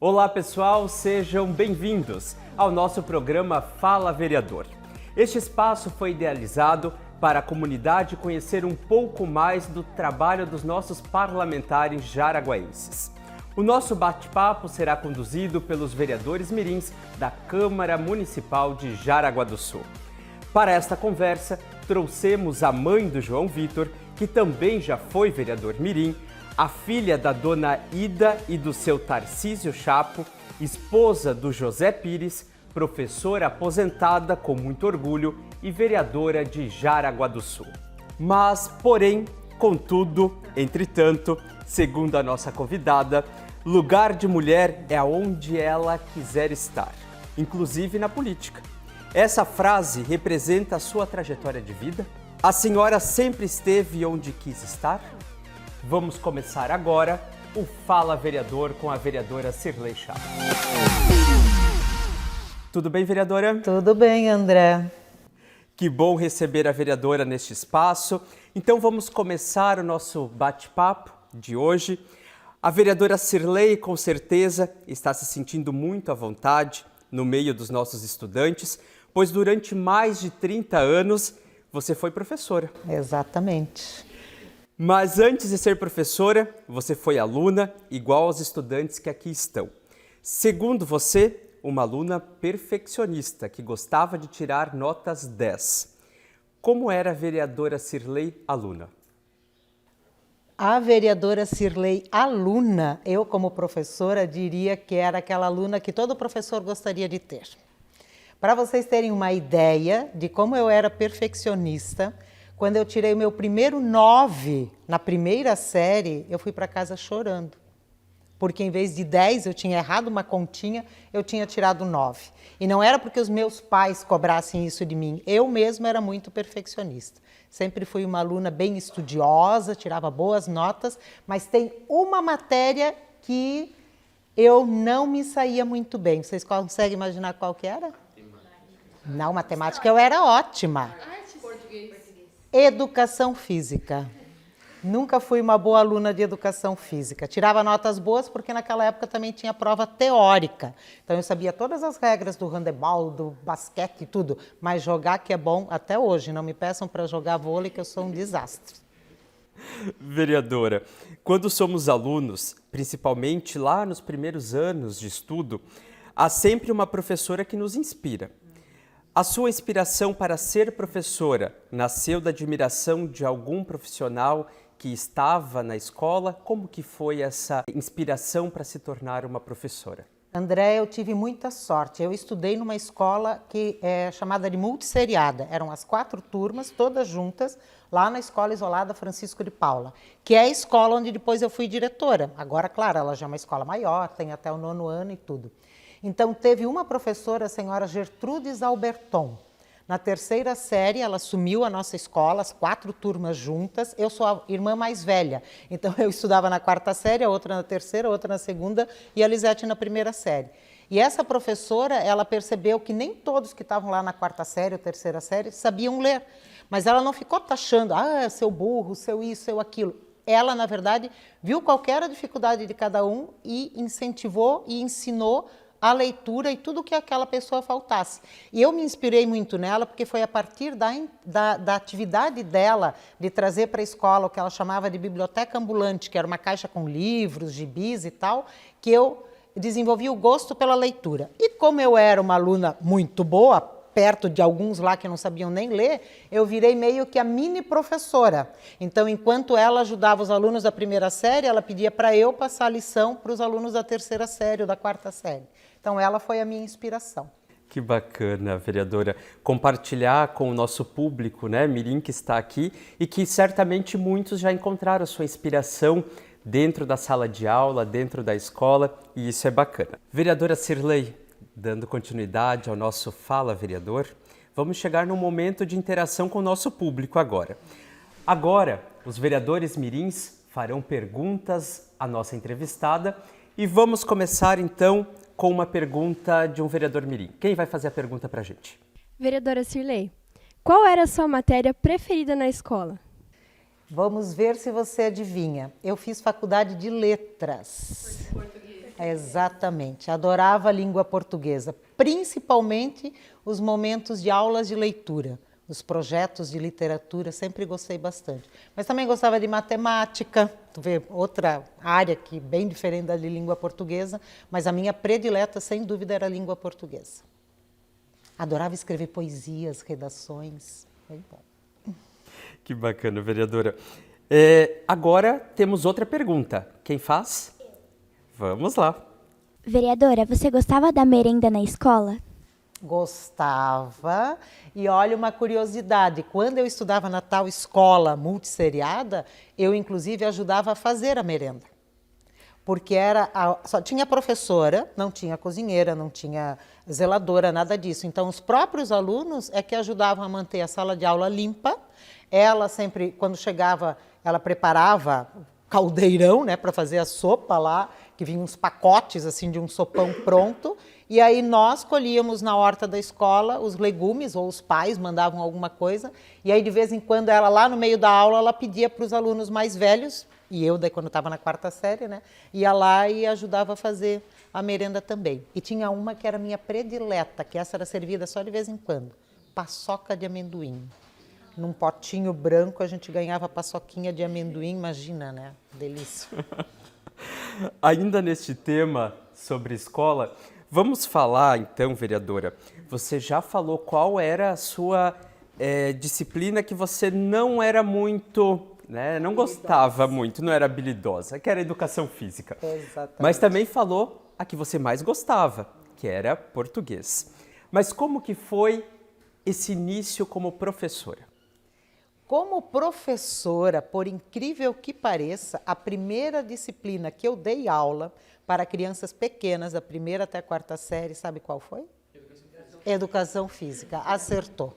Olá pessoal, sejam bem-vindos ao nosso programa Fala Vereador. Este espaço foi idealizado para a comunidade conhecer um pouco mais do trabalho dos nossos parlamentares jaraguaenses. O nosso bate-papo será conduzido pelos vereadores mirins da Câmara Municipal de Jaraguá do Sul. Para esta conversa, trouxemos a mãe do João Vitor, que também já foi vereador mirim, a filha da dona Ida e do seu Tarcísio Chapo, esposa do José Pires, professora aposentada com muito orgulho e vereadora de Jaraguá do Sul. Mas, porém, contudo, entretanto, segundo a nossa convidada, lugar de mulher é onde ela quiser estar, inclusive na política. Essa frase representa a sua trajetória de vida? A senhora sempre esteve onde quis estar? Vamos começar agora o Fala Vereador com a vereadora Cirlei Chapo. Tudo bem, vereadora? Tudo bem, André. Que bom receber a vereadora neste espaço. Então vamos começar o nosso bate-papo de hoje. A vereadora Cirlei, com certeza, está se sentindo muito à vontade no meio dos nossos estudantes, pois durante mais de 30 anos você foi professora. Exatamente. Mas antes de ser professora, você foi aluna, igual aos estudantes que aqui estão. Segundo você, uma aluna perfeccionista, que gostava de tirar notas 10. Como era a vereadora Cirlei aluna? A vereadora Cirlei aluna, eu como professora diria que era aquela aluna que todo professor gostaria de ter. Para vocês terem uma ideia de como eu era perfeccionista, quando eu tirei o meu primeiro 9 na primeira série, eu fui para casa chorando. Porque em vez de 10, eu tinha errado uma continha, eu tinha tirado 9. E não era porque os meus pais cobrassem isso de mim, eu mesma era muito perfeccionista. Sempre fui uma aluna bem estudiosa, tirava boas notas, mas tem uma matéria que eu não me saía muito bem. Vocês conseguem imaginar qual que era? Não, matemática eu era ótima. Educação física. Nunca fui uma boa aluna de educação física. Tirava notas boas porque naquela época também tinha prova teórica. Então eu sabia todas as regras do handebol, do basquete e tudo. Mas jogar que é bom até hoje. Não me peçam para jogar vôlei que eu sou um desastre. Vereadora, quando somos alunos, principalmente lá nos primeiros anos de estudo, há sempre uma professora que nos inspira. A sua inspiração para ser professora nasceu da admiração de algum profissional que estava na escola? Como que foi essa inspiração para se tornar uma professora? André, eu tive muita sorte. Eu estudei numa escola que é chamada de multisseriada. Eram as 4 turmas, todas juntas, lá na Escola Isolada Francisco de Paula, que é a escola onde depois eu fui diretora. Agora, claro, ela já é uma escola maior, tem até o 9º ano e tudo. Então, teve uma professora, a senhora Gertrudes Alberton. Na 3ª série, ela assumiu a nossa escola, as 4 turmas juntas. Eu sou a irmã mais velha, então eu estudava na 4ª série, a outra na 3ª, a outra na 2ª e a Lisete na 1ª série. E essa professora, ela percebeu que nem todos que estavam lá na 4ª série ou 3ª série sabiam ler. Mas ela não ficou taxando, seu burro, seu isso, seu aquilo. Ela, na verdade, viu qual era a dificuldade de cada um e incentivou e ensinou a leitura e tudo que aquela pessoa faltasse. E eu me inspirei muito nela porque foi a partir da atividade dela de trazer para a escola o que ela chamava de biblioteca ambulante, que era uma caixa com livros, gibis e tal, que eu desenvolvi o gosto pela leitura. E como eu era uma aluna muito boa, perto de alguns lá que não sabiam nem ler, eu virei meio que a mini professora. Então, enquanto ela ajudava os alunos da 1ª série, ela pedia para eu passar a lição para os alunos da 3ª série ou da 4ª série. Então, ela foi a minha inspiração. Que bacana, vereadora, compartilhar com o nosso público, né, mirim, que está aqui e que certamente muitos já encontraram a sua inspiração dentro da sala de aula, dentro da escola, e isso é bacana. Vereadora Cirlei, dando continuidade ao nosso Fala Vereador, vamos chegar num momento de interação com o nosso público agora. Agora, os vereadores mirins farão perguntas à nossa entrevistada e vamos começar então com uma pergunta de um vereador mirim. Quem vai fazer a pergunta para a gente? Vereadora Cirlei, qual era a sua matéria preferida na escola? Vamos ver se você adivinha. Eu fiz faculdade de letras. Exatamente, adorava a língua portuguesa, principalmente os momentos de aulas de leitura, os projetos de literatura, sempre gostei bastante. Mas também gostava de matemática, tu vê, outra área que bem diferente da de língua portuguesa, mas a minha predileta, sem dúvida, era a língua portuguesa. Adorava escrever poesias, redações, foi bom. Que bacana, vereadora. Agora temos outra pergunta. Quem faz? Vamos lá. Vereadora, você gostava da merenda na escola? Gostava. E olha uma curiosidade, quando eu estudava na tal escola multisseriada, eu inclusive ajudava a fazer a merenda. Porque só tinha professora, não tinha cozinheira, não tinha zeladora, nada disso. Então os próprios alunos é que ajudavam a manter a sala de aula limpa. Ela sempre, quando chegava, ela preparava caldeirão, né, para fazer a sopa lá, que vinha uns pacotes assim de um sopão pronto, e aí nós colhíamos na horta da escola os legumes, ou os pais mandavam alguma coisa, e aí de vez em quando ela lá no meio da aula, ela pedia para os alunos mais velhos, e eu daí quando estava na 4ª série, né, ia lá e ajudava a fazer a merenda também. E tinha uma que era minha predileta, que essa era servida só de vez em quando, paçoca de amendoim. Num potinho branco a gente ganhava paçoquinha de amendoim, imagina, né? Delícia. Ainda neste tema sobre escola, vamos falar então, vereadora, você já falou qual era a sua disciplina que você não era muito, né, não gostava muito, não era habilidosa, que era educação física. Exatamente. Mas também falou a que você mais gostava, que era português. Mas como que foi esse início como professora? Como professora, por incrível que pareça, a primeira disciplina que eu dei aula para crianças pequenas, da 1ª até a 4ª série, sabe qual foi? Educação física. Acertou.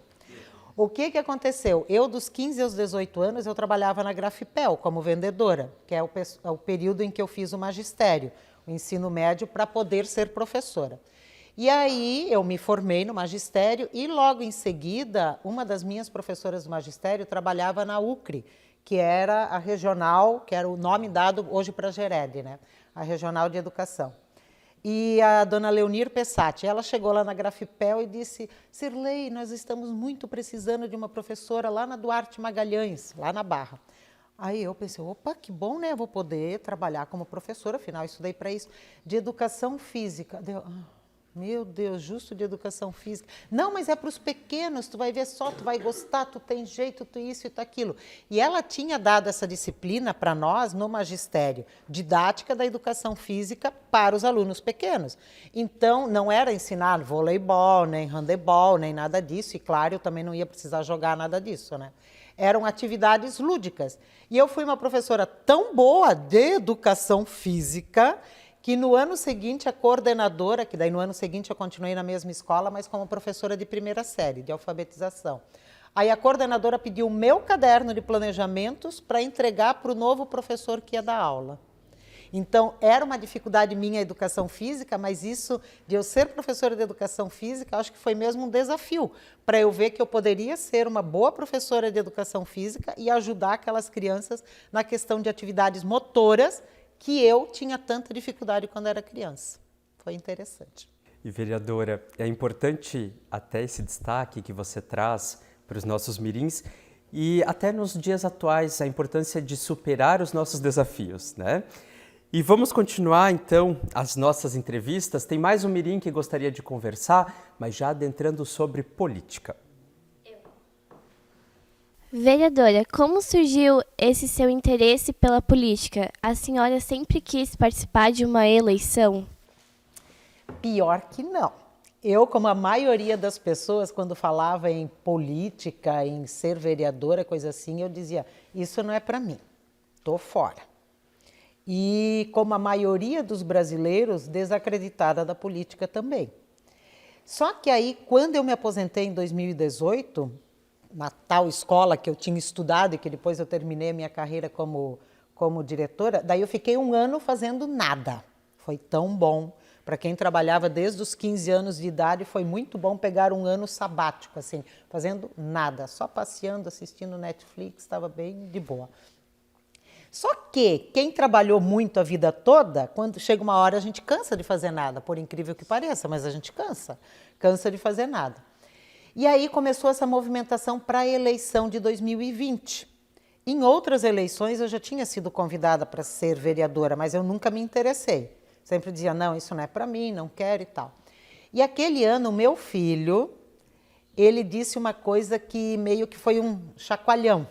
O que aconteceu? Eu, dos 15 aos 18 anos, eu trabalhava na Grafipel como vendedora, que é o período em que eu fiz o magistério, o ensino médio, para poder ser professora. E aí eu me formei no magistério e logo em seguida, uma das minhas professoras do magistério trabalhava na UCRE, que era a regional, que era o nome dado hoje para a Gered, né? A regional de educação. E a dona Leonir Pessati, ela chegou lá na Grafipel e disse: Sirlei, nós estamos muito precisando de uma professora lá na Duarte Magalhães, lá na Barra. Aí eu pensei, opa, que bom, né? Eu vou poder trabalhar como professora, afinal eu estudei para isso, de educação física. Meu Deus, justo de educação física. Não, mas é para os pequenos, tu vai ver só, tu vai gostar, tu tem jeito, tu isso e tu aquilo. E ela tinha dado essa disciplina para nós no magistério, didática da educação física para os alunos pequenos. Então, não era ensinar voleibol, nem handebol, nem nada disso. E claro, eu também não ia precisar jogar nada disso, né? Eram atividades lúdicas. E eu fui uma professora tão boa de educação física que no ano seguinte a coordenadora, que daí no ano seguinte eu continuei na mesma escola, mas como professora de 1ª série, de alfabetização. Aí a coordenadora pediu o meu caderno de planejamentos para entregar para o novo professor que ia dar aula. Então, era uma dificuldade minha a educação física, mas isso de eu ser professora de educação física, acho que foi mesmo um desafio, para eu ver que eu poderia ser uma boa professora de educação física e ajudar aquelas crianças na questão de atividades motoras, que eu tinha tanta dificuldade quando era criança. Foi interessante. E, vereadora, é importante até esse destaque que você traz para os nossos mirins e até nos dias atuais a importância de superar os nossos desafios, né? E vamos continuar, então, as nossas entrevistas. Tem mais um mirim que gostaria de conversar, mas já adentrando sobre política. Vereadora, como surgiu esse seu interesse pela política? A senhora sempre quis participar de uma eleição? Pior que não. Eu, como a maioria das pessoas, quando falava em política, em ser vereadora, coisa assim, eu dizia, isso não é para mim, estou fora. E como a maioria dos brasileiros, desacreditada da política também. Só que aí, quando eu me aposentei em 2018, na tal escola que eu tinha estudado e que depois eu terminei a minha carreira como diretora, daí eu fiquei um ano fazendo nada. Foi tão bom. Para quem trabalhava desde os 15 anos de idade, foi muito bom pegar um ano sabático, assim, fazendo nada, só passeando, assistindo Netflix, estava bem de boa. Só que quem trabalhou muito a vida toda, quando chega uma hora a gente cansa de fazer nada, por incrível que pareça, mas a gente cansa de fazer nada. E aí começou essa movimentação para a eleição de 2020. Em outras eleições eu já tinha sido convidada para ser vereadora, mas eu nunca me interessei. Sempre dizia, não, isso não é para mim, não quero e tal. E aquele ano o meu filho, ele disse uma coisa que meio que foi um chacoalhão.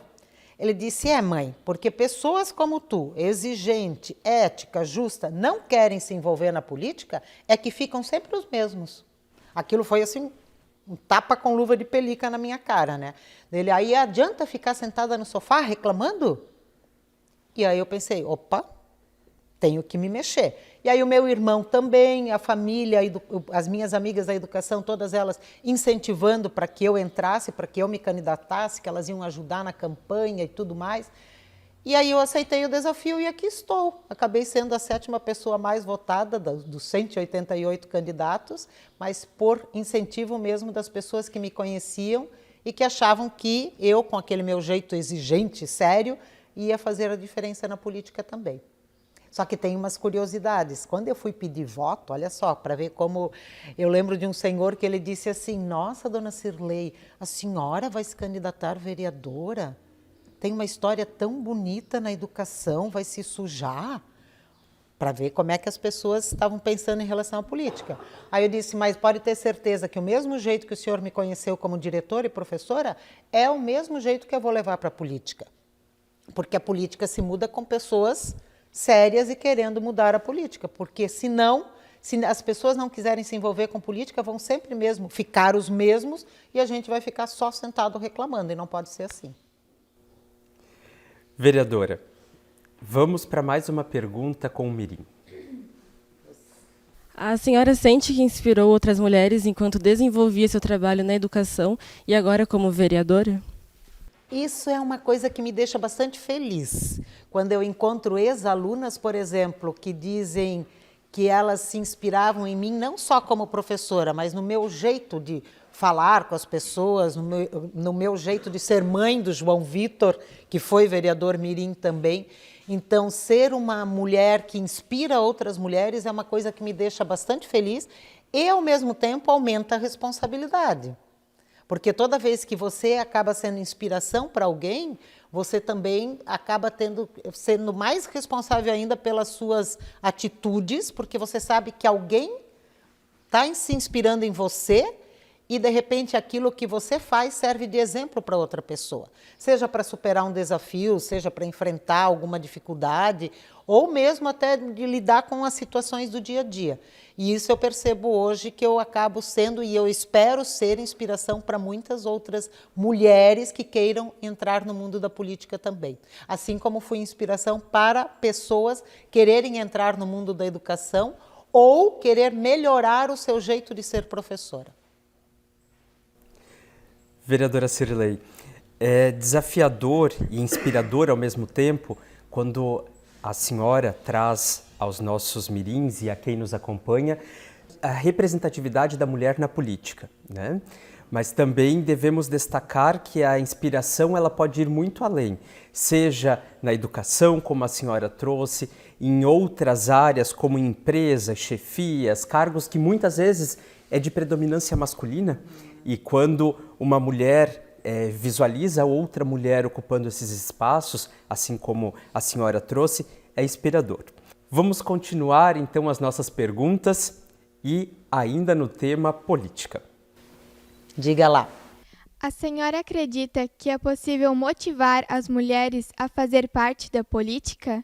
Ele disse, mãe, porque pessoas como tu, exigente, ética, justa, não querem se envolver na política, é que ficam sempre os mesmos. Aquilo foi assim, um tapa com luva de pelica na minha cara, né? Ele, aí adianta ficar sentada no sofá reclamando? E aí eu pensei, opa, tenho que me mexer. E aí o meu irmão também, a família, as minhas amigas da educação, todas elas incentivando para que eu entrasse, para que eu me candidatasse, que elas iam ajudar na campanha e tudo mais. E aí eu aceitei o desafio e aqui estou. Acabei sendo a 7ª pessoa mais votada dos 188 candidatos, mas por incentivo mesmo das pessoas que me conheciam e que achavam que eu, com aquele meu jeito exigente, sério, ia fazer a diferença na política também. Só que tem umas curiosidades. Quando eu fui pedir voto, olha só, para ver como... Eu lembro de um senhor que ele disse assim, nossa, dona Cirlei, a senhora vai se candidatar vereadora? Tem uma história tão bonita na educação, vai se sujar? Para ver como é que as pessoas estavam pensando em relação à política. Aí eu disse, mas pode ter certeza que o mesmo jeito que o senhor me conheceu como diretora e professora, é o mesmo jeito que eu vou levar para a política. Porque a política se muda com pessoas sérias e querendo mudar a política, porque senão, se as pessoas não quiserem se envolver com política, vão sempre mesmo ficar os mesmos e a gente vai ficar só sentado reclamando, e não pode ser assim. Vereadora, vamos para mais uma pergunta com o Mirim. A senhora sente que inspirou outras mulheres enquanto desenvolvia seu trabalho na educação e agora como vereadora? Isso é uma coisa que me deixa bastante feliz. Quando eu encontro ex-alunas, por exemplo, que dizem que elas se inspiravam em mim, não só como professora, mas no meu jeito de falar com as pessoas, no meu jeito de ser mãe do João Vitor, que foi vereador mirim também. Então, ser uma mulher que inspira outras mulheres é uma coisa que me deixa bastante feliz e, ao mesmo tempo, aumenta a responsabilidade. Porque toda vez que você acaba sendo inspiração para alguém, você também acaba sendo mais responsável ainda pelas suas atitudes, porque você sabe que alguém está se inspirando em você e, de repente, aquilo que você faz serve de exemplo para outra pessoa. Seja para superar um desafio, seja para enfrentar alguma dificuldade, ou mesmo até de lidar com as situações do dia a dia. E isso eu percebo hoje que eu acabo sendo, e eu espero ser, inspiração para muitas outras mulheres que queiram entrar no mundo da política também. Assim como fui inspiração para pessoas quererem entrar no mundo da educação ou querer melhorar o seu jeito de ser professora. Vereadora Cirlei, é desafiador e inspirador ao mesmo tempo quando a senhora traz aos nossos mirins e a quem nos acompanha a representatividade da mulher na política, né? Mas também devemos destacar que a inspiração ela pode ir muito além, seja na educação, como a senhora trouxe, em outras áreas como empresas, chefias, cargos que muitas vezes é de predominância masculina, e quando uma mulher visualiza outra mulher ocupando esses espaços, assim como a senhora trouxe, é inspirador. Vamos continuar então as nossas perguntas e ainda no tema política. Diga lá. A senhora acredita que é possível motivar as mulheres a fazer parte da política?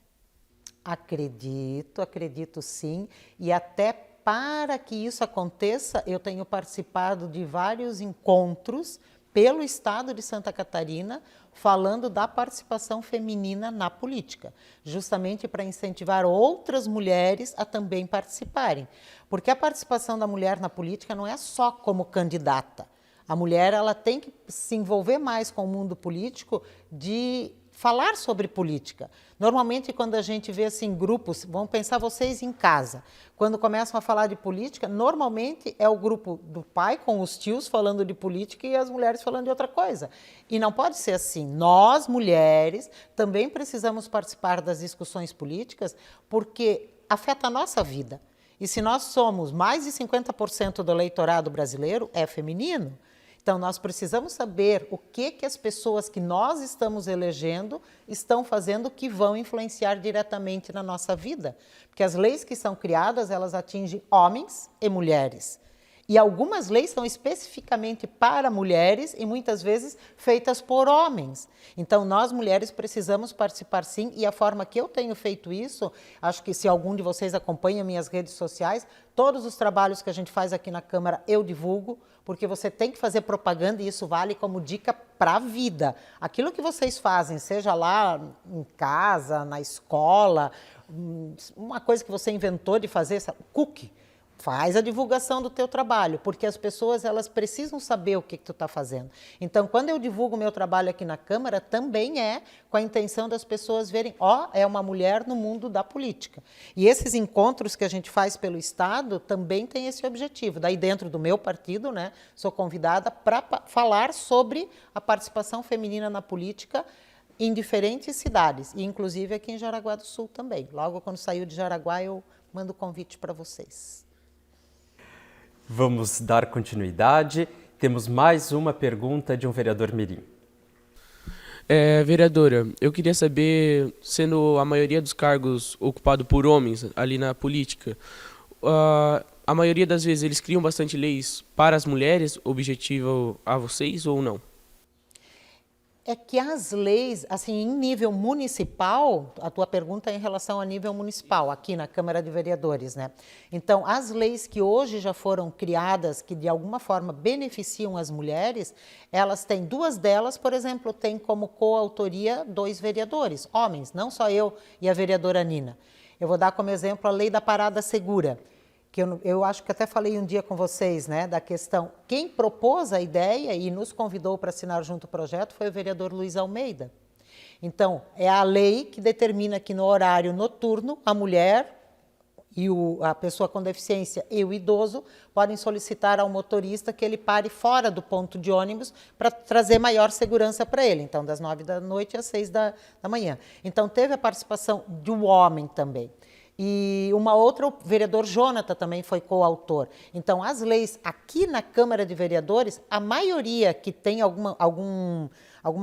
Acredito sim, e até para que isso aconteça, eu tenho participado de vários encontros pelo estado de Santa Catarina, falando da participação feminina na política, justamente para incentivar outras mulheres a também participarem. Porque a participação da mulher na política não é só como candidata. A mulher ela tem que se envolver mais com o mundo político de falar sobre política. Normalmente, quando a gente vê assim grupos, vamos pensar vocês em casa, quando começam a falar de política, normalmente é o grupo do pai com os tios falando de política e as mulheres falando de outra coisa. E não pode ser assim. Nós, mulheres, também precisamos participar das discussões políticas porque afeta a nossa vida. E se nós somos mais de 50% do eleitorado brasileiro, é feminino. Então, nós precisamos saber o que as pessoas que nós estamos elegendo estão fazendo que vão influenciar diretamente na nossa vida. Porque as leis que são criadas, elas atingem homens e mulheres. E algumas leis são especificamente para mulheres e muitas vezes feitas por homens. Então, nós mulheres precisamos participar sim, e a forma que eu tenho feito isso, acho que se algum de vocês acompanha minhas redes sociais, todos os trabalhos que a gente faz aqui na Câmara eu divulgo, porque você tem que fazer propaganda e isso vale como dica para a vida. Aquilo que vocês fazem, seja lá em casa, na escola, uma coisa que você inventou de fazer, cookie, faz a divulgação do teu trabalho, porque as pessoas elas precisam saber o que tu está fazendo. Então, quando eu divulgo o meu trabalho aqui na Câmara, também é com a intenção das pessoas verem, é uma mulher no mundo da política. E esses encontros que a gente faz pelo Estado também tem esse objetivo. Daí, dentro do meu partido, né, sou convidada para falar sobre a participação feminina na política em diferentes cidades, e inclusive aqui em Jaraguá do Sul também. Logo, quando saiu de Jaraguá, eu mando o convite para vocês. Vamos dar continuidade. Temos mais uma pergunta de um vereador mirim. Vereadora, eu queria saber, sendo a maioria dos cargos ocupados por homens ali na política, a maioria das vezes eles criam bastante leis para as mulheres, objetivo a vocês ou não? É que as leis, assim, em nível municipal, a tua pergunta é em relação a nível municipal, aqui na Câmara de Vereadores, né? Então, as leis que hoje já foram criadas, que de alguma forma beneficiam as mulheres, elas têm, duas delas, por exemplo, têm como coautoria 2 vereadores, homens, não só eu e a vereadora Nina. Eu vou dar como exemplo a lei da parada segura, que eu acho que até falei um dia com vocês, né, da questão, quem propôs a ideia e nos convidou para assinar junto o projeto foi o vereador Luiz Almeida. Então, é a lei que determina que no horário noturno, a mulher e a pessoa com deficiência e o idoso podem solicitar ao motorista que ele pare fora do ponto de ônibus para trazer maior segurança para ele. Então, das 9 da noite às 6 da manhã. Então, teve a participação do homem também. E uma outra, o vereador Jonathan também foi coautor. Então, as leis aqui na Câmara de Vereadores, a maioria que tem alguma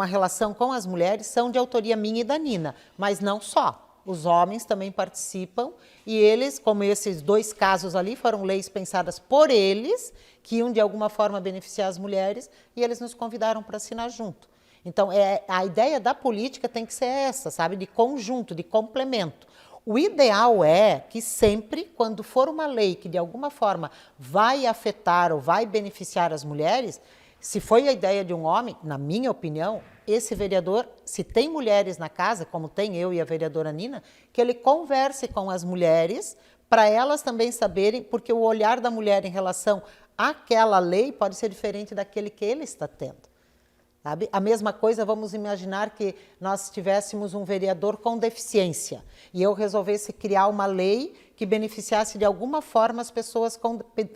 relação com as mulheres são de autoria minha e da Nina, mas não só. Os homens também participam e eles, como esses 2 casos ali, foram leis pensadas por eles, que iam de alguma forma beneficiar as mulheres e eles nos convidaram para assinar junto. Então, a ideia da política tem que ser essa, sabe? De conjunto, de complemento. O ideal é que sempre, quando for uma lei que de alguma forma vai afetar ou vai beneficiar as mulheres, se foi a ideia de um homem, na minha opinião, esse vereador, se tem mulheres na casa, como tem eu e a vereadora Nina, que ele converse com as mulheres para elas também saberem, porque o olhar da mulher em relação àquela lei pode ser diferente daquele que ele está tendo. Sabe? A mesma coisa, vamos imaginar que nós tivéssemos um vereador com deficiência e eu resolvesse criar uma lei que beneficiasse de alguma forma as pessoas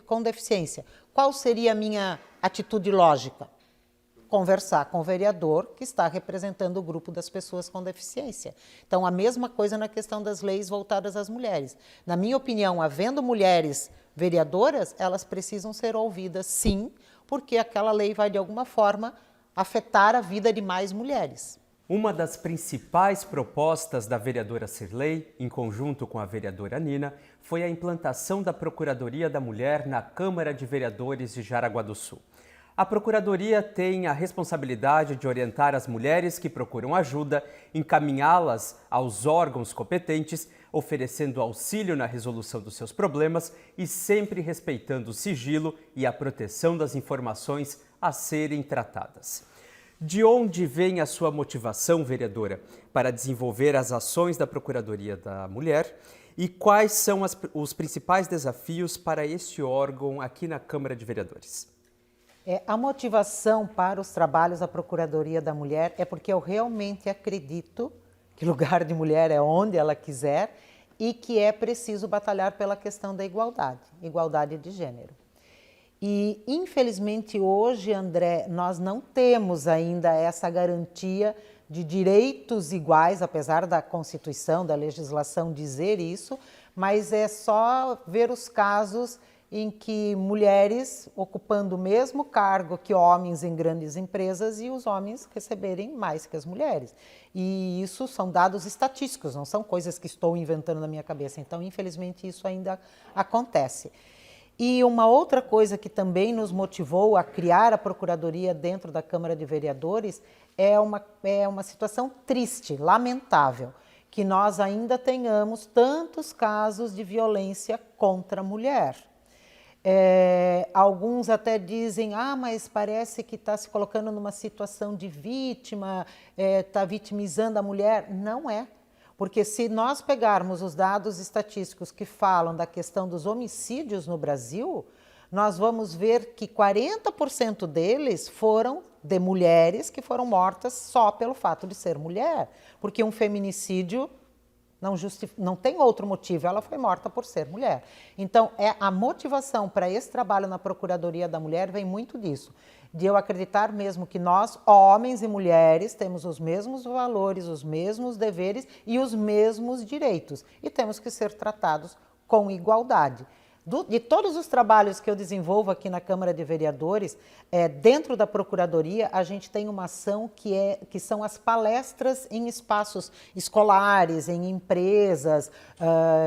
com deficiência. Qual seria a minha atitude lógica? Conversar com o vereador que está representando o grupo das pessoas com deficiência. Então, a mesma coisa na questão das leis voltadas às mulheres. Na minha opinião, havendo mulheres vereadoras, elas precisam ser ouvidas, sim, porque aquela lei vai, de alguma forma, afetar a vida de mais mulheres. Uma das principais propostas da vereadora Cirlei, em conjunto com a vereadora Nina, foi a implantação da Procuradoria da Mulher na Câmara de Vereadores de Jaraguá do Sul. A Procuradoria tem a responsabilidade de orientar as mulheres que procuram ajuda, encaminhá-las aos órgãos competentes, oferecendo auxílio na resolução dos seus problemas e sempre respeitando o sigilo e a proteção das informações a serem tratadas. De onde vem a sua motivação, vereadora, para desenvolver as ações da Procuradoria da Mulher e quais são os principais desafios para este órgão aqui na Câmara de Vereadores? A motivação para os trabalhos da Procuradoria da Mulher é porque eu realmente acredito que lugar de mulher é onde ela quiser e que é preciso batalhar pela questão da igualdade de gênero. E, infelizmente, hoje, André, nós não temos ainda essa garantia de direitos iguais, apesar da Constituição, da legislação dizer isso, mas é só ver os casos em que mulheres ocupando o mesmo cargo que homens em grandes empresas e os homens receberem mais que as mulheres. E isso são dados estatísticos, não são coisas que estou inventando na minha cabeça. Então, infelizmente, isso ainda acontece. E uma outra coisa que também nos motivou a criar a Procuradoria dentro da Câmara de Vereadores é uma situação triste, lamentável, que nós ainda tenhamos tantos casos de violência contra a mulher. Alguns até dizem, mas parece que está se colocando numa situação de vítima, está vitimizando a mulher. Não é. Porque se nós pegarmos os dados estatísticos que falam da questão dos homicídios no Brasil, nós vamos ver que 40% deles foram de mulheres que foram mortas só pelo fato de ser mulher. Porque um feminicídio não tem outro motivo, ela foi morta por ser mulher. Então, a motivação para esse trabalho na Procuradoria da Mulher vem muito disso, de eu acreditar mesmo que nós, homens e mulheres, temos os mesmos valores, os mesmos deveres e os mesmos direitos, e temos que ser tratados com igualdade. De todos os trabalhos que eu desenvolvo aqui na Câmara de Vereadores, dentro da Procuradoria, a gente tem uma ação que são as palestras em espaços escolares, em empresas,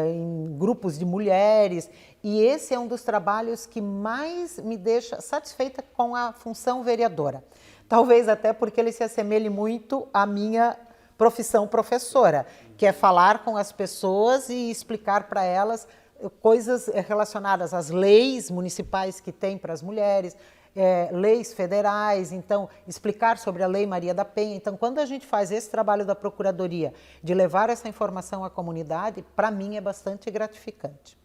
em grupos de mulheres. E esse é um dos trabalhos que mais me deixa satisfeita com a função vereadora. Talvez até porque ele se assemelhe muito à minha profissão professora, que é falar com as pessoas e explicar para elas coisas relacionadas às leis municipais que tem para as mulheres, leis federais, então explicar sobre a Lei Maria da Penha. Então, quando a gente faz esse trabalho da Procuradoria de levar essa informação à comunidade, para mim é bastante gratificante.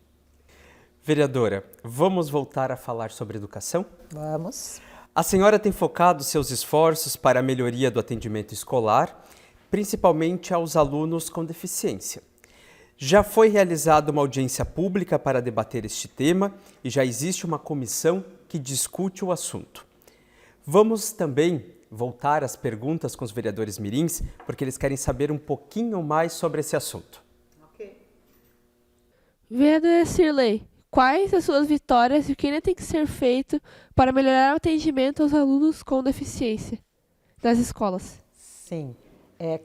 Vereadora, vamos voltar a falar sobre educação? Vamos. A senhora tem focado seus esforços para a melhoria do atendimento escolar, principalmente aos alunos com deficiência. Já foi realizada uma audiência pública para debater este tema e já existe uma comissão que discute o assunto. Vamos também voltar às perguntas com os vereadores mirins, porque eles querem saber um pouquinho mais sobre esse assunto. Vereadora Cirlei, quais as suas vitórias e o que ainda tem que ser feito para melhorar o atendimento aos alunos com deficiência nas escolas? Sim.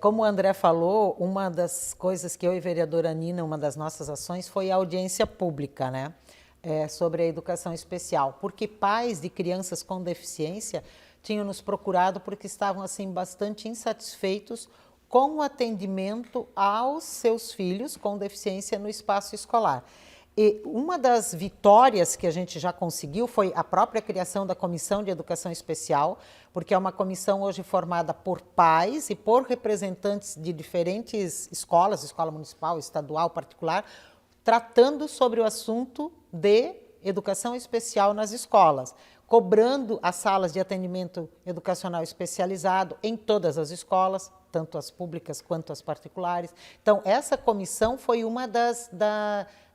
Como o André falou, uma das coisas que eu e a vereadora Nina, uma das nossas ações, foi a audiência pública, né? Sobre a educação especial, porque pais de crianças com deficiência tinham nos procurado porque estavam assim bastante insatisfeitos com o atendimento aos seus filhos com deficiência no espaço escolar. E uma das vitórias que a gente já conseguiu foi a própria criação da Comissão de Educação Especial, porque é uma comissão hoje formada por pais e por representantes de diferentes escolas, escola municipal, estadual, particular, tratando sobre o assunto de educação especial nas escolas, cobrando as salas de atendimento educacional especializado em todas as escolas, tanto as públicas quanto as particulares. Então, essa comissão foi uma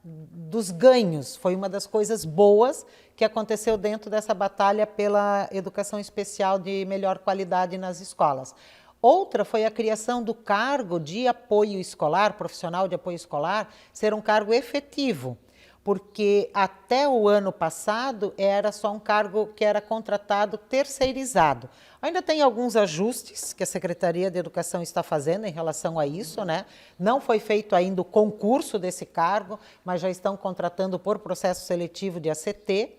dos ganhos, foi uma das coisas boas que aconteceu dentro dessa batalha pela educação especial de melhor qualidade nas escolas. Outra foi a criação do cargo de apoio escolar, profissional de apoio escolar, ser um cargo efetivo, porque até o ano passado era só um cargo que era contratado terceirizado. Ainda tem alguns ajustes que a Secretaria de Educação está fazendo em relação a isso, né? Não foi feito ainda o concurso desse cargo, mas já estão contratando por processo seletivo de ACT.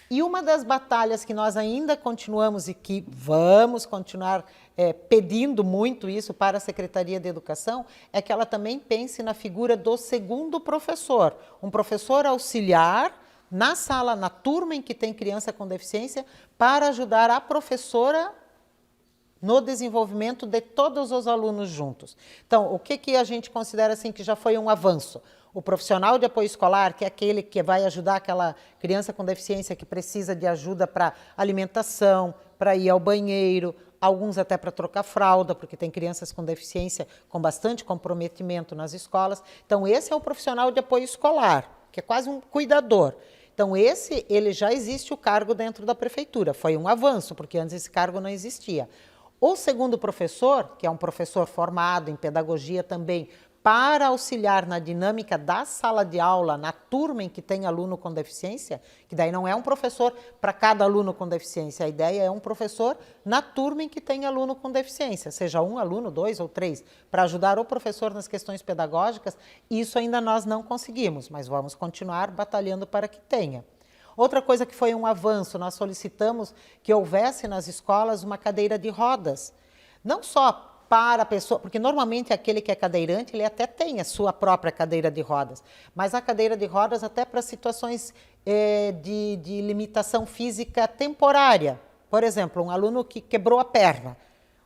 E uma das batalhas que nós ainda continuamos e que vamos continuar pedindo muito isso para a Secretaria de Educação é que ela também pense na figura do segundo professor, um professor auxiliar na sala, na turma em que tem criança com deficiência, para ajudar a professora no desenvolvimento de todos os alunos juntos. Então, o que a gente considera assim que já foi um avanço? O profissional de apoio escolar, que é aquele que vai ajudar aquela criança com deficiência que precisa de ajuda para alimentação, para ir ao banheiro, alguns até para trocar fralda, porque tem crianças com deficiência com bastante comprometimento nas escolas. Então, esse é o profissional de apoio escolar, que é quase um cuidador. Então, ele já existe o cargo dentro da prefeitura. Foi um avanço, porque antes esse cargo não existia. O segundo professor, que é um professor formado em pedagogia também, para auxiliar na dinâmica da sala de aula, na turma em que tem aluno com deficiência, que daí não é um professor para cada aluno com deficiência, a ideia é um professor na turma em que tem aluno com deficiência, seja um aluno, 2 ou 3, para ajudar o professor nas questões pedagógicas. Isso ainda nós não conseguimos, mas vamos continuar batalhando para que tenha. Outra coisa que foi um avanço, nós solicitamos que houvesse nas escolas uma cadeira de rodas, não só para a pessoa, porque normalmente aquele que é cadeirante, ele até tem a sua própria cadeira de rodas, mas a cadeira de rodas até para situações de limitação física temporária. Por exemplo, um aluno que quebrou a perna,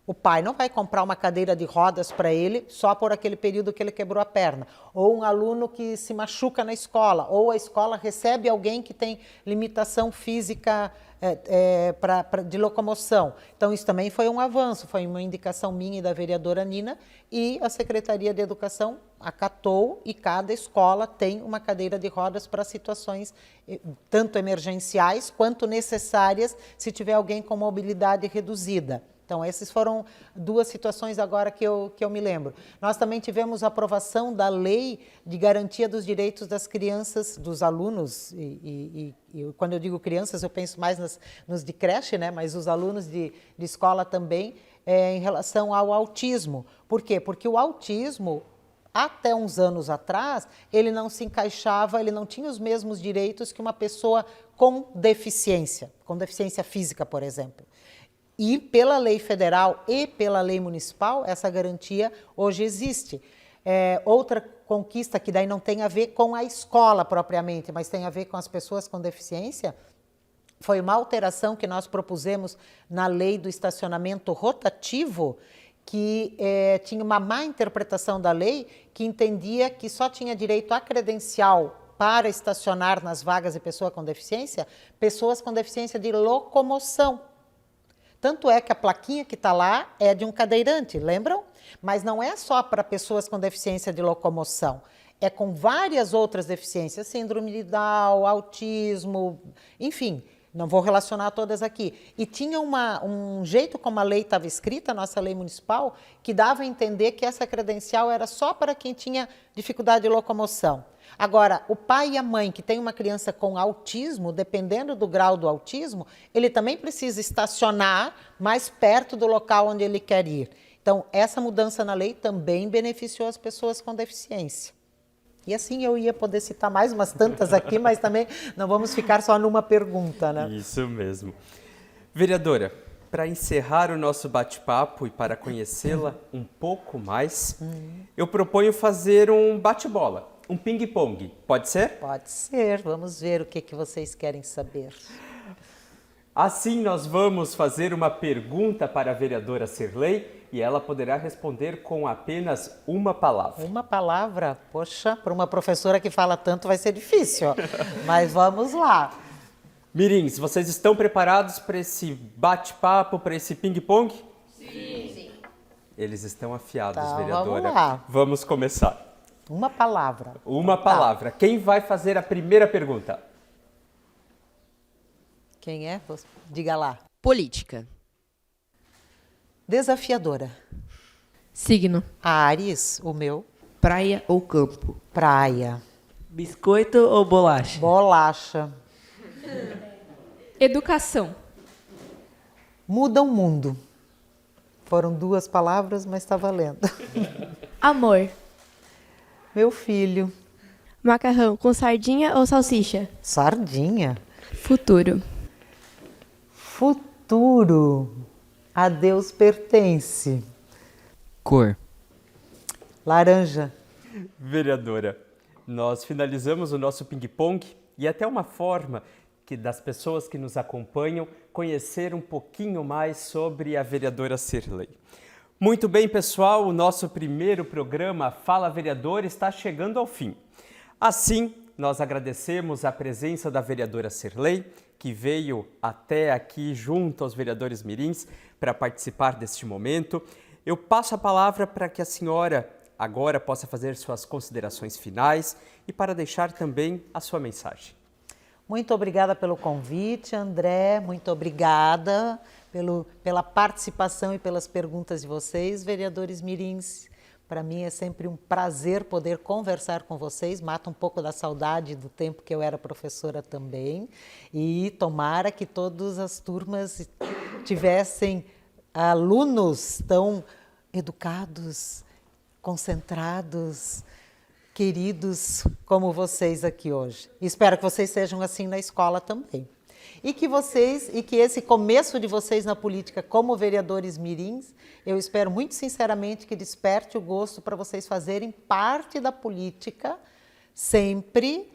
o pai não vai comprar uma cadeira de rodas para ele só por aquele período que ele quebrou a perna. Ou um aluno que se machuca na escola, ou a escola recebe alguém que tem limitação física de locomoção. Então, isso também foi um avanço, foi uma indicação minha e da vereadora Nina, e a Secretaria de Educação acatou, e cada escola tem uma cadeira de rodas para situações tanto emergenciais quanto necessárias se tiver alguém com mobilidade reduzida. Então, essas foram 2 situações agora que eu me lembro. Nós também tivemos a aprovação da lei de garantia dos direitos das crianças, dos alunos, e quando eu digo crianças, eu penso mais nos de creche, né? Mas os alunos de escola também, em relação ao autismo. Por quê? Porque o autismo, até uns anos atrás, ele não se encaixava, ele não tinha os mesmos direitos que uma pessoa com deficiência física, por exemplo. E pela lei federal e pela lei municipal, essa garantia hoje existe. Outra conquista que daí não tem a ver com a escola propriamente, mas tem a ver com as pessoas com deficiência, foi uma alteração que nós propusemos na lei do estacionamento rotativo, que tinha uma má interpretação da lei, que entendia que só tinha direito a credencial para estacionar nas vagas de pessoas com deficiência de locomoção. Tanto é que a plaquinha que está lá é de um cadeirante, lembram? Mas não é só para pessoas com deficiência de locomoção, é com várias outras deficiências, síndrome de Down, autismo, enfim, não vou relacionar todas aqui. E tinha um jeito como a lei estava escrita, a nossa lei municipal, que dava a entender que essa credencial era só para quem tinha dificuldade de locomoção. Agora, o pai e a mãe que tem uma criança com autismo, dependendo do grau do autismo, ele também precisa estacionar mais perto do local onde ele quer ir. Então, essa mudança na lei também beneficiou as pessoas com deficiência. E assim eu ia poder citar mais umas tantas aqui, mas também não vamos ficar só numa pergunta, né? Isso mesmo. Vereadora, para encerrar o nosso bate-papo e para conhecê-la um pouco mais, eu proponho fazer um bate-bola. Um ping-pong, pode ser? Pode ser, vamos ver o que vocês querem saber. Assim, nós vamos fazer uma pergunta para a vereadora Sirley e ela poderá responder com apenas uma palavra. Uma palavra? Poxa, para uma professora que fala tanto vai ser difícil, mas vamos lá. Mirins, vocês estão preparados para esse bate-papo, para esse ping-pong? Sim. Eles estão afiados, Tá, vereadora. vamos lá. Vamos começar. Uma palavra. Uma palavra. Quem vai fazer a primeira pergunta? Quem é? Diga lá. Política. Desafiadora. Signo. Ares, o meu. Praia ou campo? Praia. Biscoito ou bolacha? Bolacha. Educação. Muda o mundo. Foram 2 palavras, mas está valendo. Amor. Meu filho. Macarrão com sardinha ou salsicha? Sardinha. Futuro. Futuro. A Deus pertence. Cor. Laranja. Vereadora, nós finalizamos o nosso ping-pong e até uma forma das pessoas que nos acompanham conhecer um pouquinho mais sobre a vereadora Sirley. Muito bem, pessoal, o nosso primeiro programa Fala Vereador está chegando ao fim. Assim, nós agradecemos a presença da vereadora Sirlei, que veio até aqui junto aos vereadores mirins para participar deste momento. Eu passo a palavra para que a senhora agora possa fazer suas considerações finais e para deixar também a sua mensagem. Muito obrigada pelo convite, André. Muito obrigada pela participação e pelas perguntas de vocês, vereadores mirins. Para mim é sempre um prazer poder conversar com vocês, mata um pouco da saudade do tempo que eu era professora também, e tomara que todas as turmas tivessem alunos tão educados, concentrados, queridos como vocês aqui hoje. Espero que vocês sejam assim na escola também. E que esse começo de vocês na política como vereadores mirins, eu espero muito sinceramente que desperte o gosto para vocês fazerem parte da política sempre,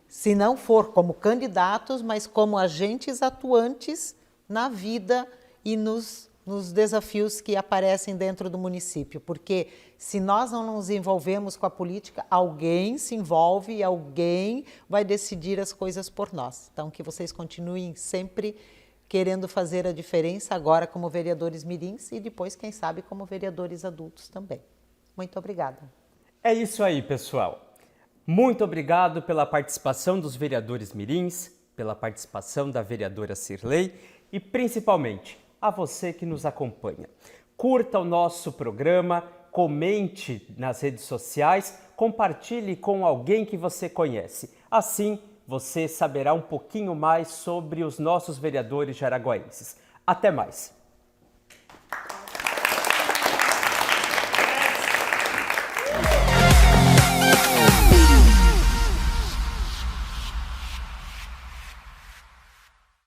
se não for como candidatos, mas como agentes atuantes na vida e nos desafios que aparecem dentro do município. Porque se nós não nos envolvemos com a política, alguém se envolve e alguém vai decidir as coisas por nós. Então, que vocês continuem sempre querendo fazer a diferença, agora como vereadores mirins e depois, quem sabe, como vereadores adultos também. Muito obrigada. É isso aí, pessoal. Muito obrigado pela participação dos vereadores mirins, pela participação da vereadora Sirlei e, principalmente, a você que nos acompanha. Curta o nosso programa, comente nas redes sociais, compartilhe com alguém que você conhece. Assim, você saberá um pouquinho mais sobre os nossos vereadores jaraguaenses. Até mais!